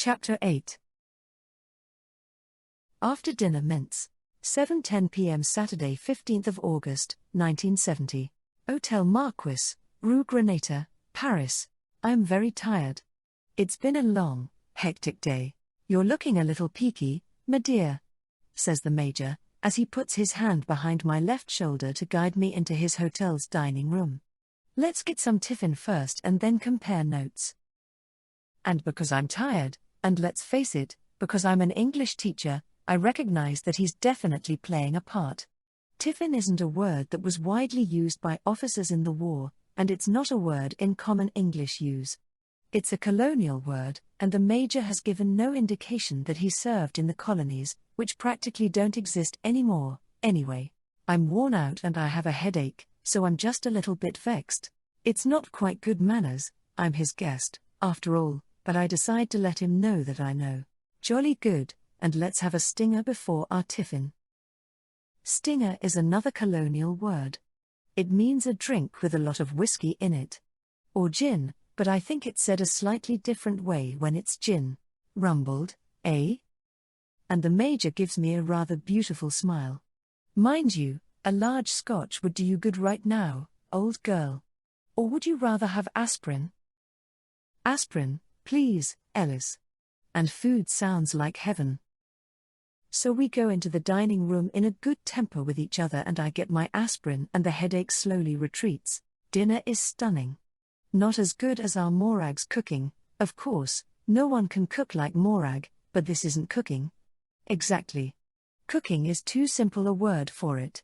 Chapter 8. After dinner mince. 7:10 p.m. Saturday 15th of August, 1970. Hôtel Marquis, Rue Grenata, Paris. I am very tired. It's been a long, hectic day. You're looking a little peaky, my dear, says the Major, as he puts his hand behind my left shoulder to guide me into his hotel's dining room. Let's get some tiffin first and then compare notes. And because I'm tired, and let's face it, because I'm an English teacher, I recognize that he's definitely playing a part. Tiffin isn't a word that was widely used by officers in the war, and it's not a word in common English use. It's a colonial word, and the Major has given no indication that he served in the colonies, which practically don't exist anymore, anyway. I'm worn out and I have a headache, so I'm just a little bit vexed. It's not quite good manners, I'm his guest, after all, but I decide to let him know that I know. Jolly good, and let's have a stinger before our tiffin. Stinger is another colonial word. It means a drink with a lot of whiskey in it. Or gin, but I think it's said a slightly different way when it's gin. Rumbled, eh? And the Major gives me a rather beautiful smile. Mind you, a large scotch would do you good right now, old girl. Or would you rather have aspirin? Aspirin, please, Ellis. And food sounds like heaven. So we go into the dining room in a good temper with each other and I get my aspirin and the headache slowly retreats. Dinner is stunning. Not as good as our Morag's cooking, of course, no one can cook like Morag, but this isn't cooking. Exactly. Cooking is too simple a word for it.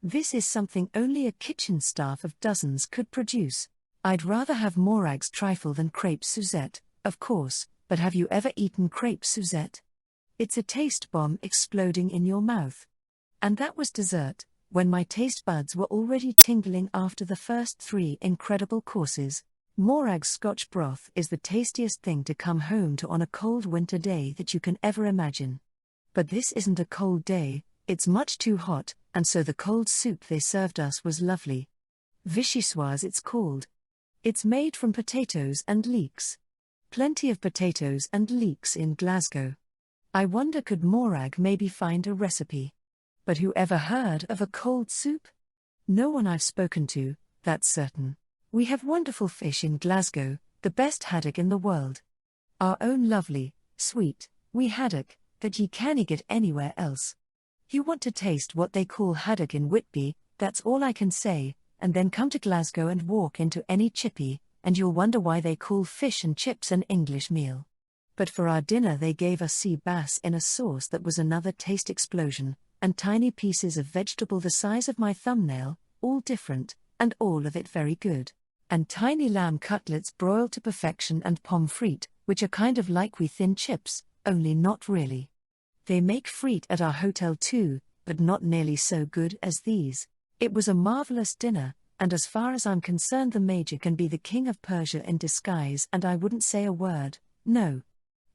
This is something only a kitchen staff of dozens could produce. I'd rather have Morag's trifle than crepe Suzette, of course, but have you ever eaten crepe Suzette? It's a taste bomb exploding in your mouth. And that was dessert, when my taste buds were already tingling after the first 3 incredible courses. Morag's Scotch broth is the tastiest thing to come home to on a cold winter day that you can ever imagine. But this isn't a cold day, it's much too hot, and so the cold soup they served us was lovely. Vichyssoise it's called. It's made from potatoes and leeks. Plenty of potatoes and leeks in Glasgow. I wonder could Morag maybe find a recipe. But who ever heard of a cold soup? No one I've spoken to, that's certain. We have wonderful fish in Glasgow, the best haddock in the world. Our own lovely, sweet, wee haddock, that ye cannae get anywhere else. You want to taste what they call haddock in Whitby, that's all I can say, and then come to Glasgow and walk into any chippy, and you'll wonder why they call fish and chips an English meal. But for our dinner they gave us sea bass in a sauce that was another taste explosion, and tiny pieces of vegetable the size of my thumbnail, all different, and all of it very good. And tiny lamb cutlets broiled to perfection and pommes frites, which are kind of like we thin chips, only not really. They make frites at our hotel too, but not nearly so good as these. It was a marvelous dinner, and as far as I'm concerned the Major can be the king of Persia in disguise and I wouldn't say a word, no.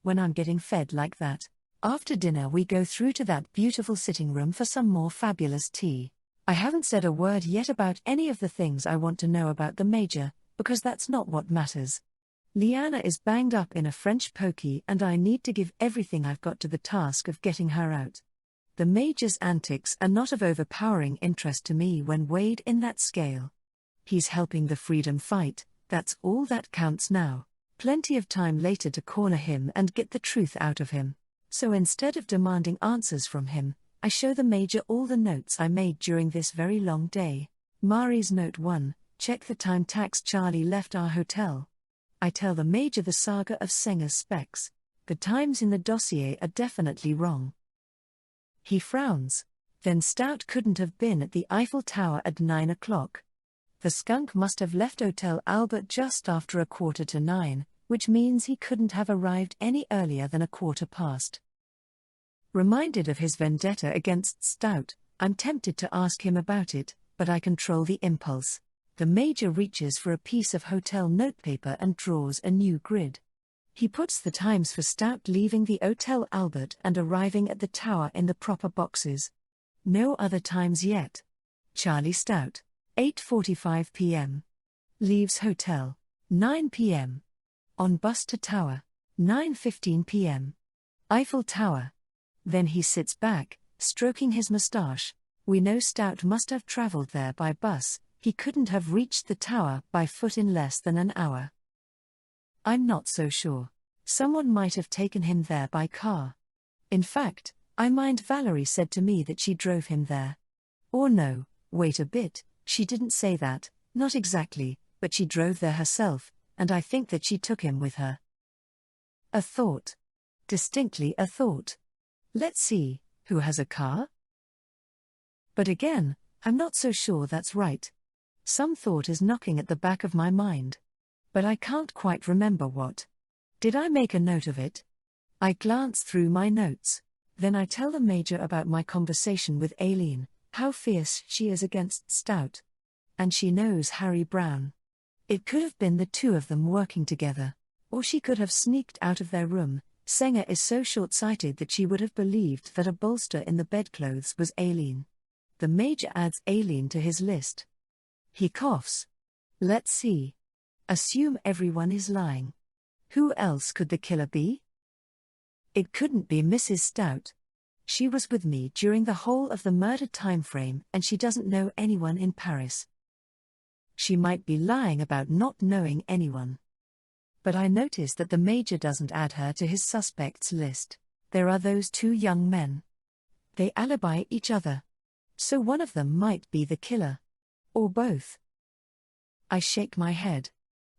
When I'm getting fed like that. After dinner we go through to that beautiful sitting room for some more fabulous tea. I haven't said a word yet about any of the things I want to know about the Major, because that's not what matters. Liana is banged up in a French pokey and I need to give everything I've got to the task of getting her out. The Major's antics are not of overpowering interest to me when weighed in that scale. He's helping the freedom fight, that's all that counts now. Plenty of time later to corner him and get the truth out of him. So instead of demanding answers from him, I show the Major all the notes I made during this very long day. Mari's note 1, check the time tax Charlie left our hotel. I tell the Major the saga of Senger's specs. The times in the dossier are definitely wrong. He frowns. Then Stout couldn't have been at the Eiffel Tower at 9 o'clock. The skunk must have left Hotel Albert just after 9:15, which means he couldn't have arrived any earlier than 15:15. Reminded of his vendetta against Stout, I'm tempted to ask him about it, but I control the impulse. The Major reaches for a piece of hotel notepaper and draws a new grid. He puts the times for Stout leaving the Hotel Albert and arriving at the tower in the proper boxes. No other times yet. Charlie Stout, 8:45 p.m. Leaves hotel, 9 p.m. On bus to tower, 9:15 p.m. Eiffel Tower. Then he sits back, stroking his moustache. We know Stout must have traveled there by bus, he couldn't have reached the tower by foot in less than an hour. I'm not so sure. Someone might have taken him there by car. In fact, I mind Valerie said to me that she drove him there. Or no, wait a bit, she didn't say that, not exactly, but she drove there herself, and I think that she took him with her. A thought. Distinctly a thought. Let's see, who has a car? But again, I'm not so sure that's right. Some thought is knocking at the back of my mind. But I can't quite remember what. Did I make a note of it? I glance through my notes. Then I tell the Major about my conversation with Aileen, how fierce she is against Stout. And she knows Harry Brown. It could have been the two of them working together. Or she could have sneaked out of their room. Senga is so short-sighted that she would have believed that a bolster in the bedclothes was Aileen. The Major adds Aileen to his list. He coughs. Let's see. Assume everyone is lying. Who else could the killer be? It couldn't be Mrs. Stout. She was with me during the whole of the murder timeframe and she doesn't know anyone in Paris. She might be lying about not knowing anyone. But I notice that the Major doesn't add her to his suspects list. There are those two young men. They alibi each other. So one of them might be the killer. Or both. I shake my head.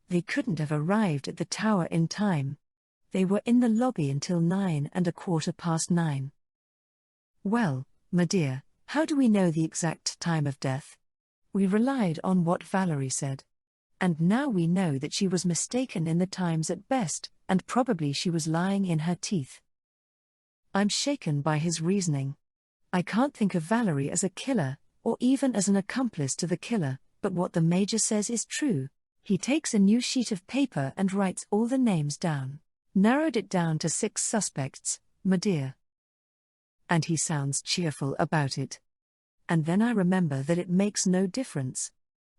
They couldn't have arrived at the tower in time. They were in the lobby until 9:15. Well, my dear, how do we know the exact time of death? We relied on what Valerie said. And now we know that she was mistaken in the times at best, and probably she was lying in her teeth. I'm shaken by his reasoning. I can't think of Valerie as a killer, or even as an accomplice to the killer, but what the Major says is true. He takes a new sheet of paper and writes all the names down. Narrowed it down to 6 suspects, my dear. And he sounds cheerful about it. And then I remember that it makes no difference.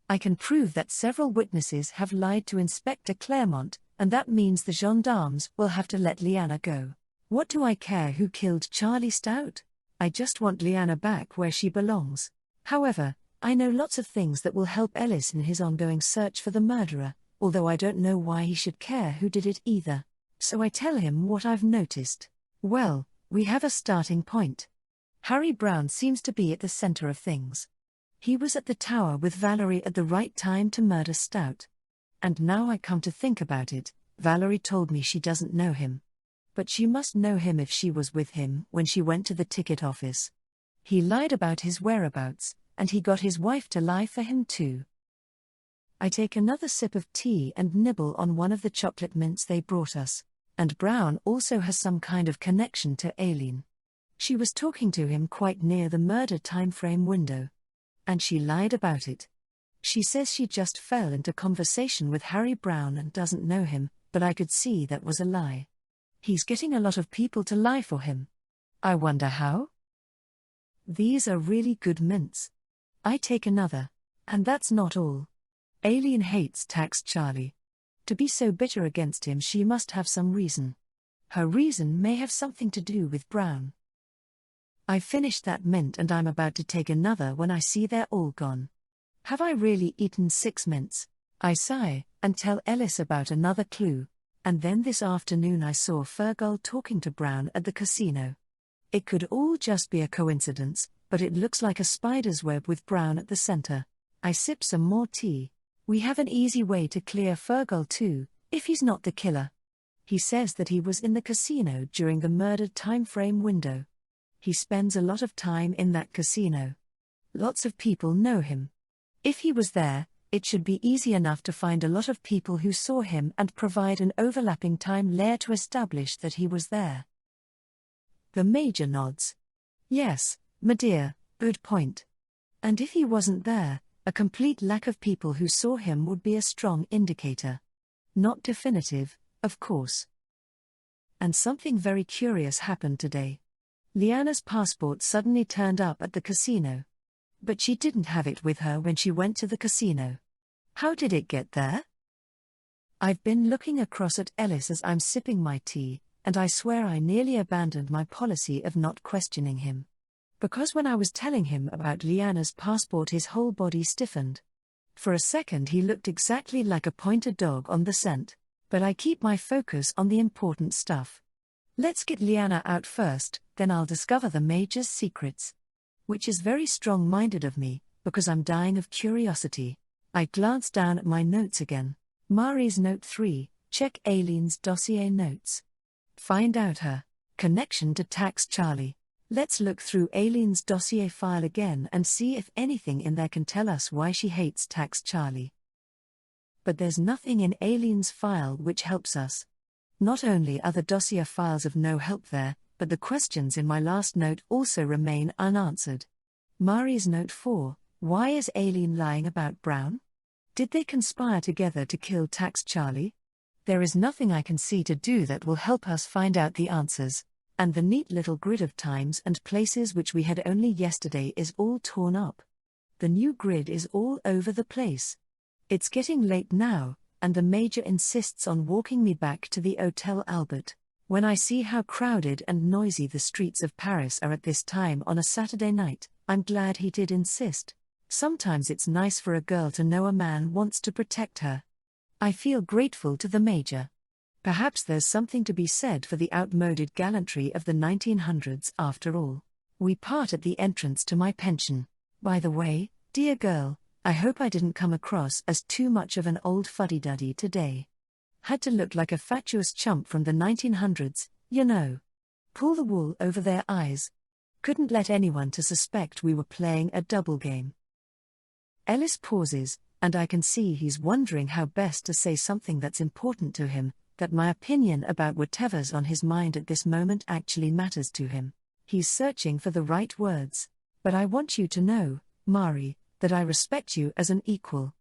I can prove that several witnesses have lied to Inspector Claremont, and that means the gendarmes will have to let Leanna go. What do I care who killed Charlie Stout? I just want Leanna back where she belongs. However, I know lots of things that will help Ellis in his ongoing search for the murderer, although I don't know why he should care who did it either. So I tell him what I've noticed. Well, we have a starting point. Harry Brown seems to be at the center of things. He was at the tower with Valerie at the right time to murder Stout. And now I come to think about it, Valerie told me she doesn't know him. But she must know him if she was with him when she went to the ticket office. He lied about his whereabouts, and he got his wife to lie for him too. I take another sip of tea and nibble on one of the chocolate mints they brought us, and Brown also has some kind of connection to Aileen. She was talking to him quite near the murder timeframe window. And she lied about it. She says she just fell into conversation with Harry Brown and doesn't know him, but I could see that was a lie. He's getting a lot of people to lie for him. I wonder how? These are really good mints. I take another. And that's not all. Aileen hates Tax Charlie. To be so bitter against him, she must have some reason. Her reason may have something to do with Brown. I finished that mint and I'm about to take another when I see they're all gone. Have I really eaten 6 mints? I sigh, and tell Ellis about another clue. And then this afternoon I saw Fergal talking to Brown at the casino. It could all just be a coincidence, but it looks like a spider's web with Brown at the center. I sip some more tea. We have an easy way to clear Fergal too, if he's not the killer. He says that he was in the casino during the murdered timeframe window. He spends a lot of time in that casino. Lots of people know him. If he was there, it should be easy enough to find a lot of people who saw him and provide an overlapping time layer to establish that he was there. The Major nods. Yes, my dear, good point. And if he wasn't there, a complete lack of people who saw him would be a strong indicator. Not definitive, of course. And something very curious happened today. Leanna's passport suddenly turned up at the casino. But she didn't have it with her when she went to the casino. How did it get there? I've been looking across at Ellis as I'm sipping my tea, and I swear I nearly abandoned my policy of not questioning him. Because when I was telling him about Liana's passport, his whole body stiffened. For a second he looked exactly like a pointer dog on the scent, but I keep my focus on the important stuff. Let's get Liana out first, then I'll discover the Major's secrets. Which is very strong-minded of me, because I'm dying of curiosity. I glance down at my notes again. Mari's note 3, check Aileen's dossier notes. Find out her connection to Tax Charlie. Let's look through Aileen's dossier file again and see if anything in there can tell us why she hates Tax Charlie. But there's nothing in Aileen's file which helps us. Not only are the dossier files of no help there, but the questions in my last note also remain unanswered. Mari's note 4, why is Aileen lying about Brown? Did they conspire together to kill Tax Charlie? There is nothing I can see to do that will help us find out the answers, and the neat little grid of times and places which we had only yesterday is all torn up. The new grid is all over the place. It's getting late now, and the Major insists on walking me back to the Hôtel Albert. When I see how crowded and noisy the streets of Paris are at this time on a Saturday night, I'm glad he did insist. Sometimes it's nice for a girl to know a man wants to protect her. I feel grateful to the Major. Perhaps there's something to be said for the outmoded gallantry of the 1900s after all. We part at the entrance to my pension. By the way, dear girl, I hope I didn't come across as too much of an old fuddy-duddy today. Had to look like a fatuous chump from the 1900s, you know. Pull the wool over their eyes. Couldn't let anyone to suspect we were playing a double game. Ellis pauses, and I can see he's wondering how best to say something that's important to him, that my opinion about whatever's on his mind at this moment actually matters to him. He's searching for the right words. But I want you to know, Mari, that I respect you as an equal.